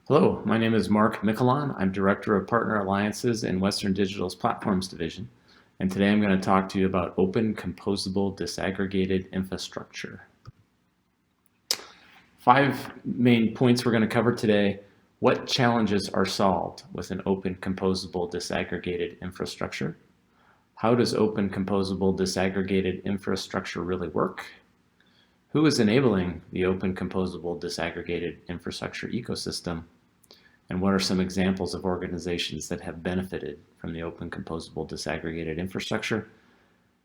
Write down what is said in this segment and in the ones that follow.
Hello, my name is Mark Miquelon. I'm Director of Partner Alliances in Western Digital's Platforms Division. And today I'm going to talk to you about Open Composable Disaggregated Infrastructure. 5 main points we're going to cover today. What challenges are solved with an Open Composable Disaggregated Infrastructure? How does Open Composable Disaggregated Infrastructure really work? Who is enabling the Open Composable Disaggregated Infrastructure ecosystem? And what are some examples of organizations that have benefited from the Open Composable Disaggregated Infrastructure?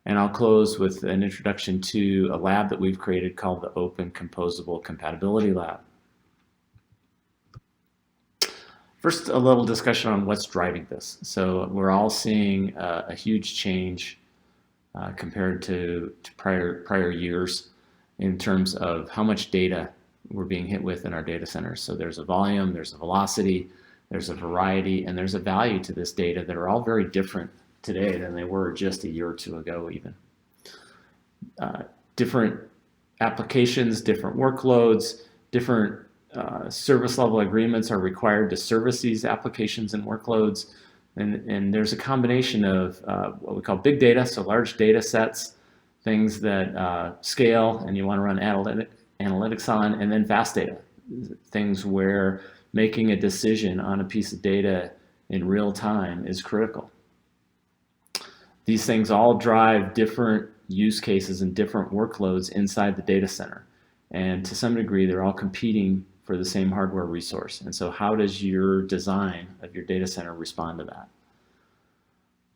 And I'll close with an introduction to a lab that we've created called the Open Composable Compatibility Lab. First, a little discussion on what's driving this. So we're all seeing a huge change compared to prior years in terms of how much data we're being hit with in our data centers. So there's a volume, there's a velocity, there's a variety, and there's a value to this data that are all very different today than they were just a year or two ago even. Different applications, different workloads, different service level agreements are required to service these applications and workloads. And there's a combination of what we call big data, so large data sets, things that scale and you want to run analytics on, and then fast data, things where making a decision on a piece of data in real time is critical. These things all drive different use cases and different workloads inside the data center. And to some degree, they're all competing for the same hardware resource. And so how does your design of your data center respond to that?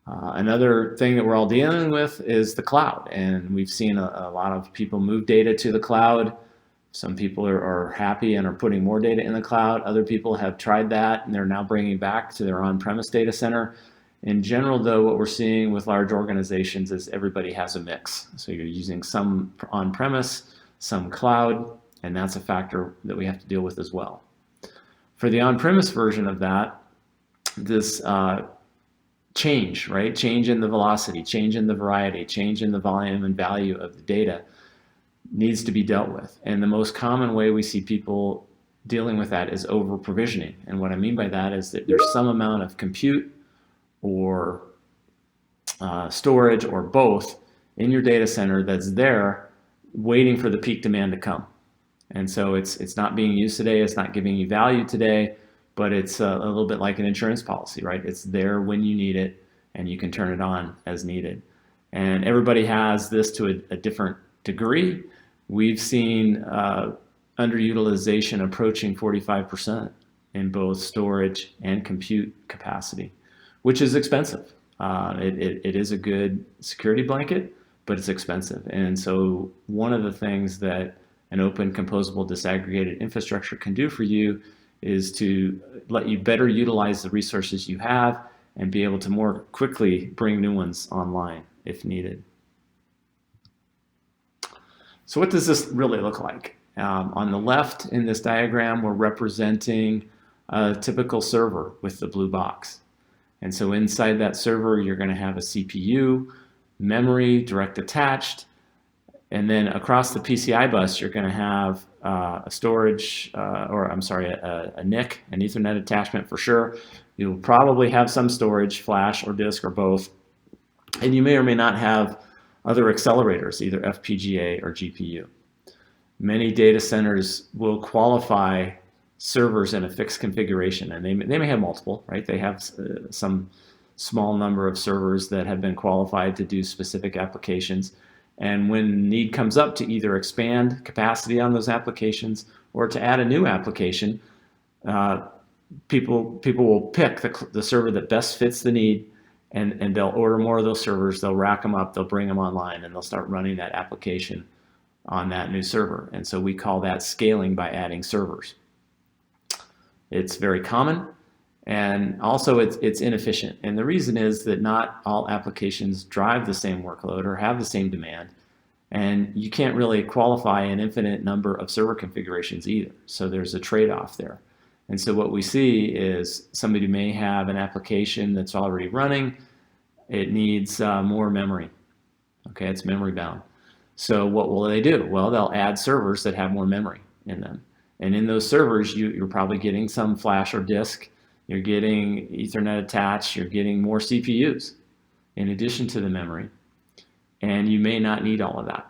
Another thing that we're all dealing with is the cloud, and we've seen a lot of people move data to the cloud. Some people are happy and are putting more data in the cloud. Other people have tried that and they're now bringing back to their on-premise data center. In general, though, what we're seeing with large organizations is everybody has a mix. So you're using some on-premise, some cloud, and that's a factor that we have to deal with as well. For the on-premise version of that, this change, right? Change in the velocity, change in the variety, change in the volume and value of the data needs to be dealt with. And the most common way we see people dealing with that is over provisioning. And what I mean by that is that there's some amount of compute or storage or both in your data center that's there waiting for the peak demand to come. And so it's not being used today, it's not giving you value today, but it's a little bit like an insurance policy, right? It's there when you need it, and you can turn it on as needed. And everybody has this to a different degree. We've seen underutilization approaching 45% in both storage and compute capacity, which is expensive. It is a good security blanket, but it's expensive. And so one of the things that an open composable disaggregated infrastructure can do for you is to let you better utilize the resources you have and be able to more quickly bring new ones online if needed. So what does this really look like? On the left in this diagram, we're representing a typical server with the blue box. And so inside that server, you're going to have a CPU, memory, direct attached, and then across the PCI bus, you're going to have a storage, a NIC, an Ethernet attachment for sure. You'll probably have some storage, flash or disk or both. And you may or may not have other accelerators, either FPGA or GPU. Many data centers will qualify servers in a fixed configuration, and they may have multiple, right? They have some small number of servers that have been qualified to do specific applications. And when need comes up to either expand capacity on those applications or to add a new application, people will pick the server that best fits the need, and they'll order more of those servers, they'll rack them up, they'll bring them online, and they'll start running that application on that new server. And so we call that scaling by adding servers. It's very common, and also it's inefficient. And the reason is that not all applications drive the same workload or have the same demand, and you can't really qualify an infinite number of server configurations either. So there's a trade-off there. And so what we see is somebody may have an application that's already running. It needs more memory. Okay, it's memory bound. So what will they do? Well, they'll add servers that have more memory in them. And in those servers, you're probably getting some flash or disk, you're getting Ethernet attached, you're getting more CPUs in addition to the memory, and you may not need all of that.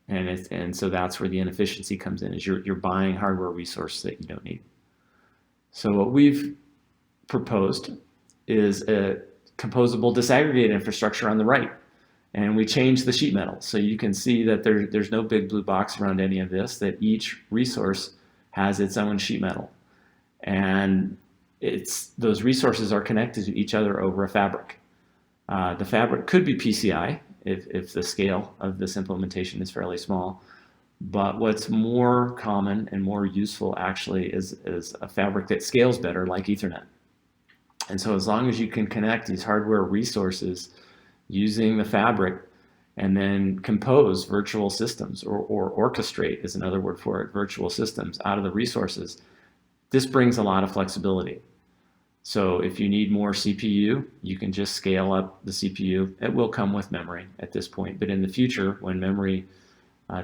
And so that's where the inefficiency comes in, is you're buying hardware resources that you don't need. So what we've proposed is a composable disaggregated infrastructure on the right. And we changed the sheet metal. So you can see that there's no big blue box around any of this, that each resource has its own sheet metal. And those resources are connected to each other over a fabric. The fabric could be PCI if the scale of this implementation is fairly small. But what's more common and more useful actually is a fabric that scales better, like Ethernet. And so as long as you can connect these hardware resources using the fabric and then compose virtual systems, or orchestrate is another word for it, virtual systems out of the resources, this brings a lot of flexibility. So if you need more CPU, you can just scale up the CPU. It will come with memory at this point, but in the future, when memory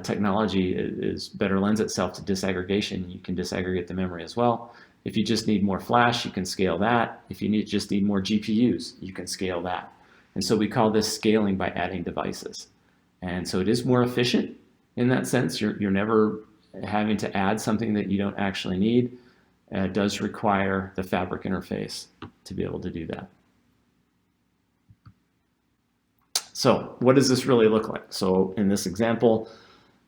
technology better lends itself to disaggregation, you can disaggregate the memory as well. If you just need more flash, you can scale that. If you just need more GPUs, you can scale that. And so we call this scaling by adding devices. And so it is more efficient in that sense. You're never having to add something that you don't actually need. It does require the fabric interface to be able to do that. So what does this really look like? So in this example,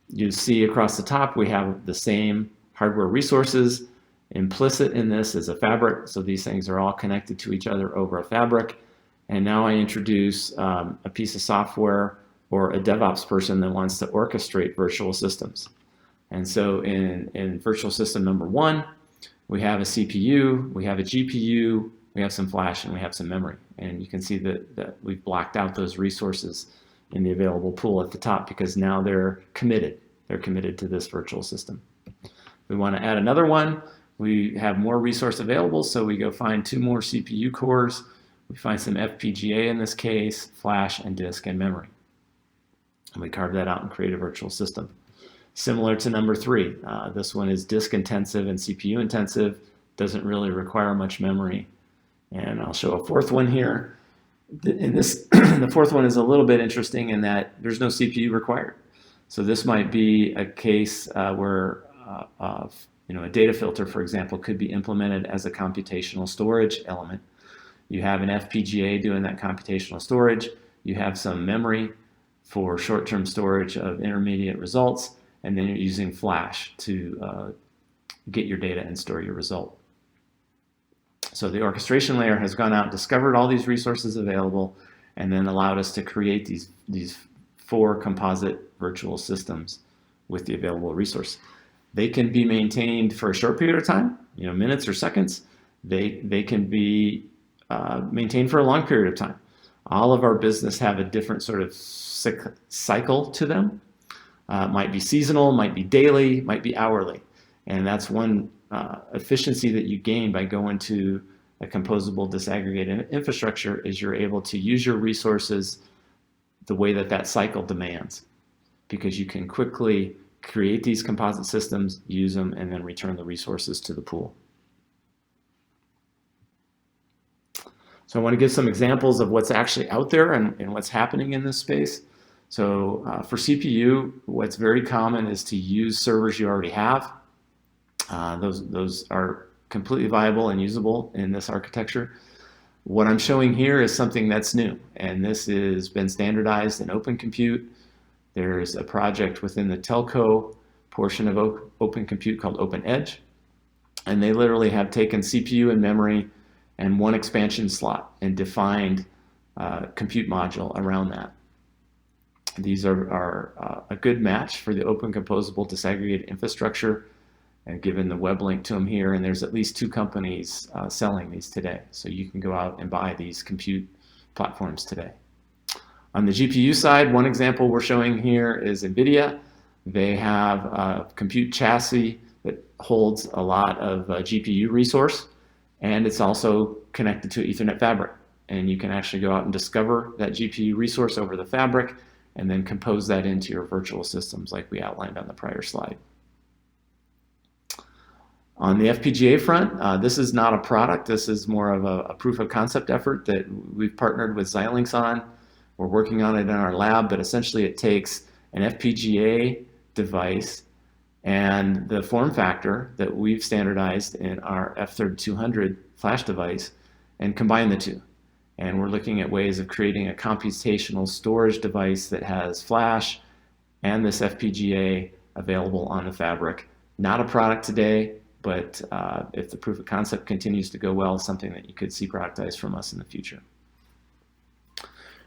you see across the top, we have the same hardware resources. Implicit in this is a fabric. So these things are all connected to each other over a fabric. And now I introduce a piece of software or a DevOps person that wants to orchestrate virtual systems. And so in virtual system number one, we have a CPU, we have a GPU, we have some flash, and we have some memory. And you can see that we've blocked out those resources in the available pool at the top because now they're committed. They're committed to this virtual system. We want to add another one. We have more resource available, so we go find 2 more CPU cores. We find some FPGA in this case, flash and disk and memory. And we carve that out and create a virtual system. Similar to number 3, this one is disk intensive and CPU intensive, doesn't really require much memory. And I'll show a 4th one here. In this, the 4th one is a little bit interesting in that there's no CPU required. So this might be a case where a data filter, for example, could be implemented as a computational storage element. You have an FPGA doing that computational storage. You have some memory for short-term storage of intermediate results, and then you're using flash to get your data and store your result. So the orchestration layer has gone out, discovered all these resources available, and then allowed us to create these 4 composite virtual systems with the available resource. They can be maintained for a short period of time, minutes or seconds. They can be maintained for a long period of time. All of our business have a different sort of cycle to them. Might be seasonal, might be daily, might be hourly. And that's one efficiency that you gain by going to a composable disaggregated infrastructure, is you're able to use your resources the way that cycle demands, because you can quickly create these composite systems, use them, and then return the resources to the pool. So I want to give some examples of what's actually out there and what's happening in this space. So for CPU, what's very common is to use servers you already have. Those are completely viable and usable in this architecture. What I'm showing here is something that's new, and this has been standardized in Open Compute. There's a project within the telco portion of Open Compute called Open Edge, and they literally have taken CPU and memory and 1 expansion slot and defined compute module around that. These are a good match for the Open Composable Disaggregated infrastructure, and given the web link to them here, and there's at least 2 companies selling these today. So you can go out and buy these compute platforms today. On the GPU side, one example we're showing here is NVIDIA. They have a compute chassis that holds a lot of GPU resource, and it's also connected to Ethernet fabric. And you can actually go out and discover that GPU resource over the fabric and then compose that into your virtual systems like we outlined on the prior slide. On the FPGA front, this is not a product. This is more of a proof of concept effort that we've partnered with Xilinx on. We're working on it in our lab, but essentially it takes an FPGA device and the form factor that we've standardized in our F3200 flash device and combine the two. And we're looking at ways of creating a computational storage device that has flash and this FPGA available on the fabric. Not a product today, but if the proof of concept continues to go well, something that you could see productized from us in the future.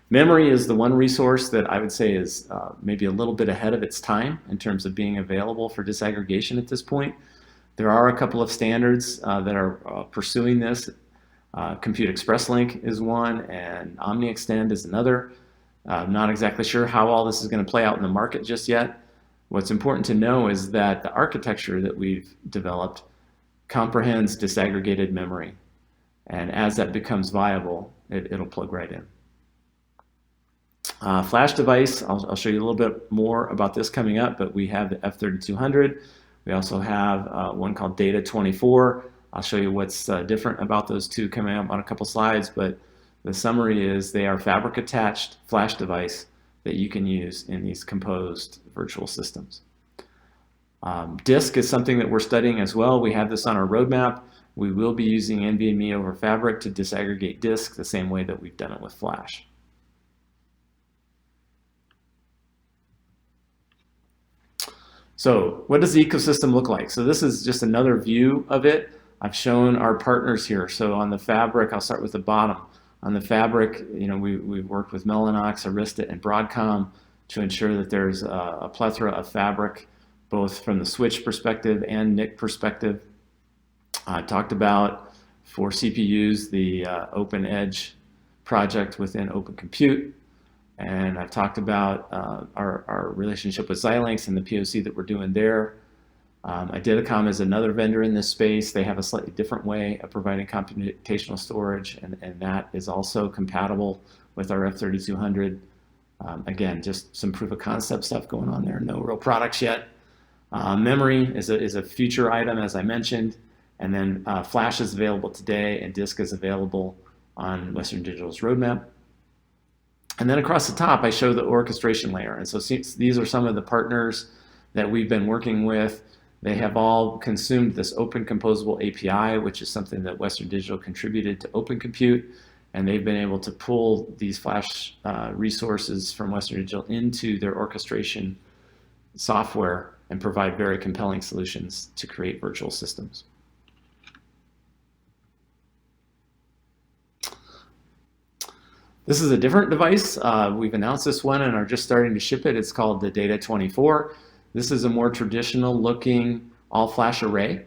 Memory is the one resource that I would say is maybe a little bit ahead of its time in terms of being available for disaggregation at this point. There are a couple of standards that are pursuing this. Compute Express Link is one, and OmniExtend is another. I'm not exactly sure how all this is going to play out in the market just yet. What's important to know is that the architecture that we've developed comprehends disaggregated memory. And as that becomes viable, it'll plug right in. Flash device, I'll show you a little bit more about this coming up, but we have the F3200. We also have one called Data 24. I'll show you what's different about those two coming up on a couple slides, but the summary is they are fabric attached flash device that you can use in these composed virtual systems. Disk is something that we're studying as well. We have this on our roadmap. We will be using NVMe over Fabric to disaggregate disk the same way that we've done it with flash. So what does the ecosystem look like? So this is just another view of it. I've shown our partners here. So on the Fabric, I'll start with the bottom. On the Fabric, we've worked with Mellanox, Arista, and Broadcom to ensure that there's a plethora of Fabric, both from the switch perspective and NIC perspective. I talked about, for CPUs, the Open Edge project within Open Compute. And I've talked about our relationship with Xilinx and the POC that we're doing there. Ididicom is another vendor in this space. They have a slightly different way of providing computational storage, and that is also compatible with our F3200. Again, just some proof of concept stuff going on there. No real products yet. Memory is a future item, as I mentioned. And then flash is available today, and disk is available on Western Digital's roadmap. And then across the top, I show the orchestration layer. And so these are some of the partners that we've been working with. They have all consumed this Open Composable API, which is something that Western Digital contributed to Open Compute. And they've been able to pull these flash resources from Western Digital into their orchestration software and provide very compelling solutions to create virtual systems. This is a different device. We've announced this one and are just starting to ship it. It's called the Data 24. This is a more traditional looking all-flash array.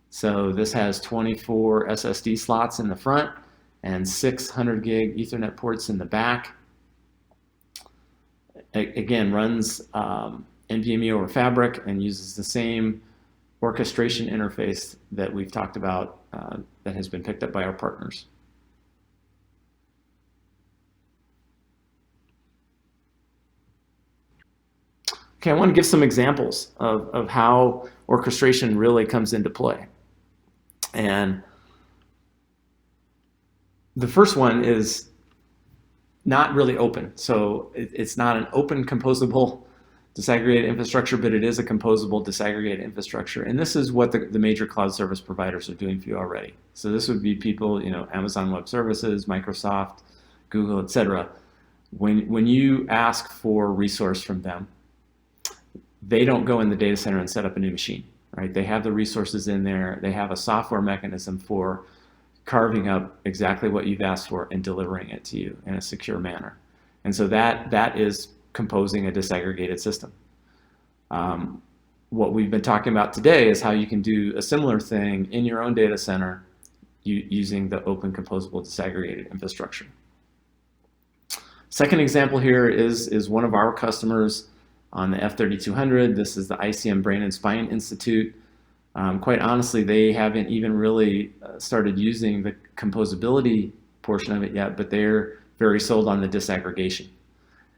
So this has 24 SSD slots in the front and 600 gig Ethernet ports in the back. Again, runs NVMe over Fabric and uses the same orchestration interface that we've talked about that has been picked up by our partners. Okay, I want to give some examples of how orchestration really comes into play. And the first one is not really open. So it's not an open composable disaggregated infrastructure, but it is a composable disaggregated infrastructure. And this is what the major cloud service providers are doing for you already. So this would be people, Amazon Web Services, Microsoft, Google, etc. When you ask for resource from them, they don't go in the data center and set up a new machine, right? They have the resources in there. They have a software mechanism for carving up exactly what you've asked for and delivering it to you in a secure manner. And so that is composing a disaggregated system. What we've been talking about today is how you can do a similar thing in your own data center using the Open Composable Disaggregated infrastructure. Second example here is one of our customers on the F3200. This is the ICM Brain and Spine Institute. Quite honestly, they haven't even really started using the composability portion of it yet, but they're very sold on the disaggregation.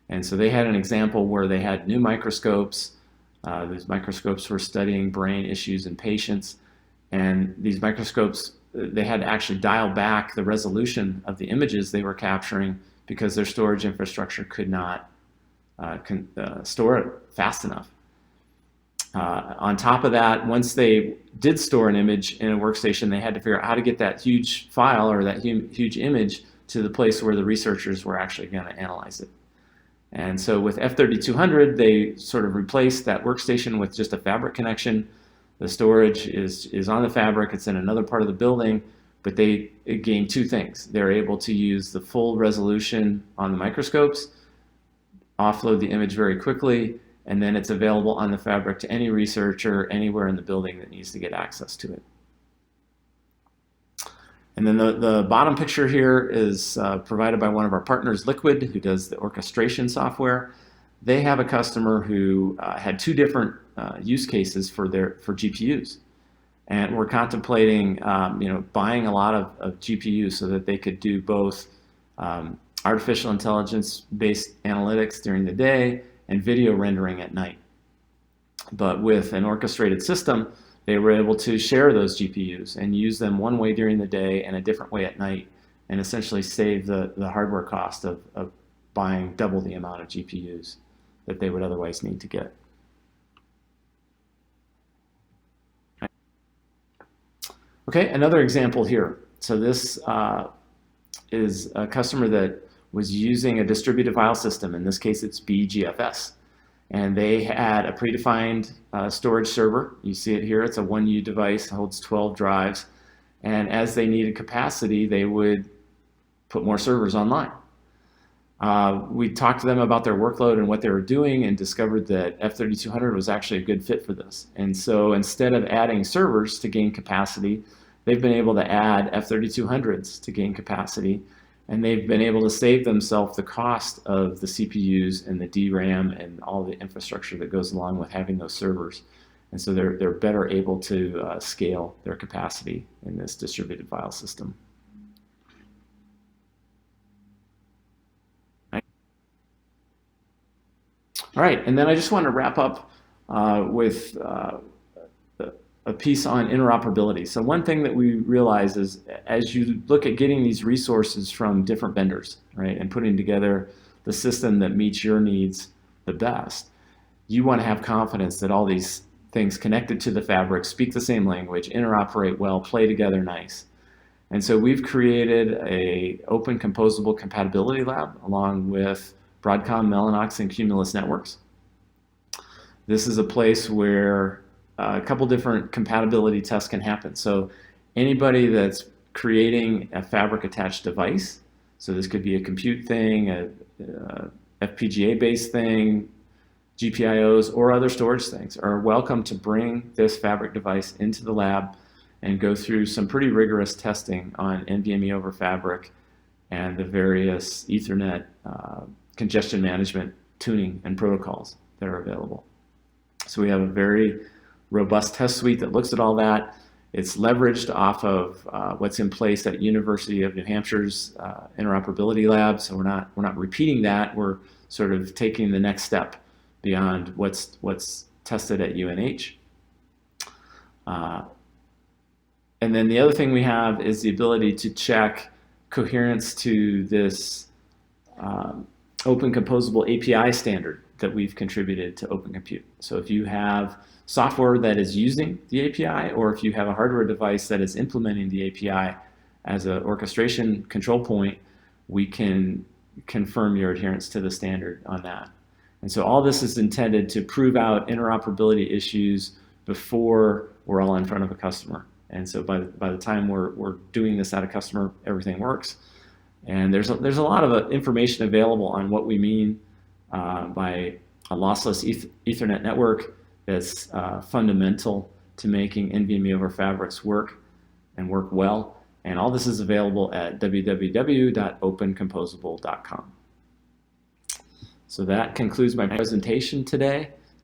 And so they had an example where they had new microscopes. These microscopes were studying brain issues in patients, And these microscopes, they had to actually dial back the resolution of the images they were capturing because their storage infrastructure could not store it fast enough. On top of that, once they did store an image in a workstation, they had to figure out how to get that huge file or that huge image to the place where the researchers were actually going to analyze it. And so with F3200, they sort of replaced that workstation with just a fabric connection. The storage is on the fabric, it's in another part of the building, but they gained two things. They're able to use the full resolution on the microscopes, offload the image very quickly, and then it's available on the fabric to any researcher anywhere in the building that needs to get access to it. And then the bottom picture here is provided by one of our partners, Liquid, who does the orchestration software. They have a customer who had two different use cases for GPUs, and we're contemplating buying a lot of GPUs so that they could do both artificial intelligence-based analytics during the day and video rendering at night. But with an orchestrated system, they were able to share those GPUs and use them one way during the day and a different way at night, and essentially save the hardware cost of buying double the amount of GPUs that they would otherwise need to get. Okay, another example here. So this is a customer that was using a distributed file system. In this case, it's BGFS. And they had a predefined storage server. You see it here. It's a 1U device, holds 12 drives. And as they needed capacity, they would put more servers online. We talked to them about their workload and what they were doing and discovered that F3200 was actually a good fit for this. And so instead of adding servers to gain capacity, they've been able to add F3200s to gain capacity. And they've been able to save themselves the cost of the CPUs and the DRAM and all the infrastructure that goes along with having those servers. And so they're better able to scale their capacity in this distributed file system. All right, and then I just want to wrap up with a piece on interoperability. So one thing that we realize is as you look at getting these resources from different vendors, right, and putting together the system that meets your needs the best, you want to have confidence that all these things connected to the fabric speak the same language, interoperate well, play together nice. And so we've created a open composable compatibility lab along with Broadcom, Mellanox, and Cumulus Networks. This is a place where a couple different compatibility tests can happen. So anybody that's creating a fabric attached device, so this could be a compute thing, a FPGA based thing, GPIOs, or other storage things, are welcome to bring this fabric device into the lab and go through some pretty rigorous testing on NVMe over fabric and the various Ethernet congestion management tuning and protocols that are available. So we have a very robust test suite that looks at all that. It's leveraged off of what's in place at University of New Hampshire's interoperability lab. So we're not repeating that. We're sort of taking the next step beyond what's tested at UNH. And then the other thing we have is the ability to check coherence to this Open Composable API standard that we've contributed to Open Compute. So if you have software that is using the API, or if you have a hardware device that is implementing the API as an orchestration control point, we can confirm your adherence to the standard on that. And so all this is intended to prove out interoperability issues before we're all in front of a customer. And so by the time we're doing this at a customer, everything works. And there's a lot of information available on what we mean by a lossless Ethernet network that's fundamental to making NVMe over fabrics work and work well. And all this is available at www.opencomposable.com. So that concludes my presentation today.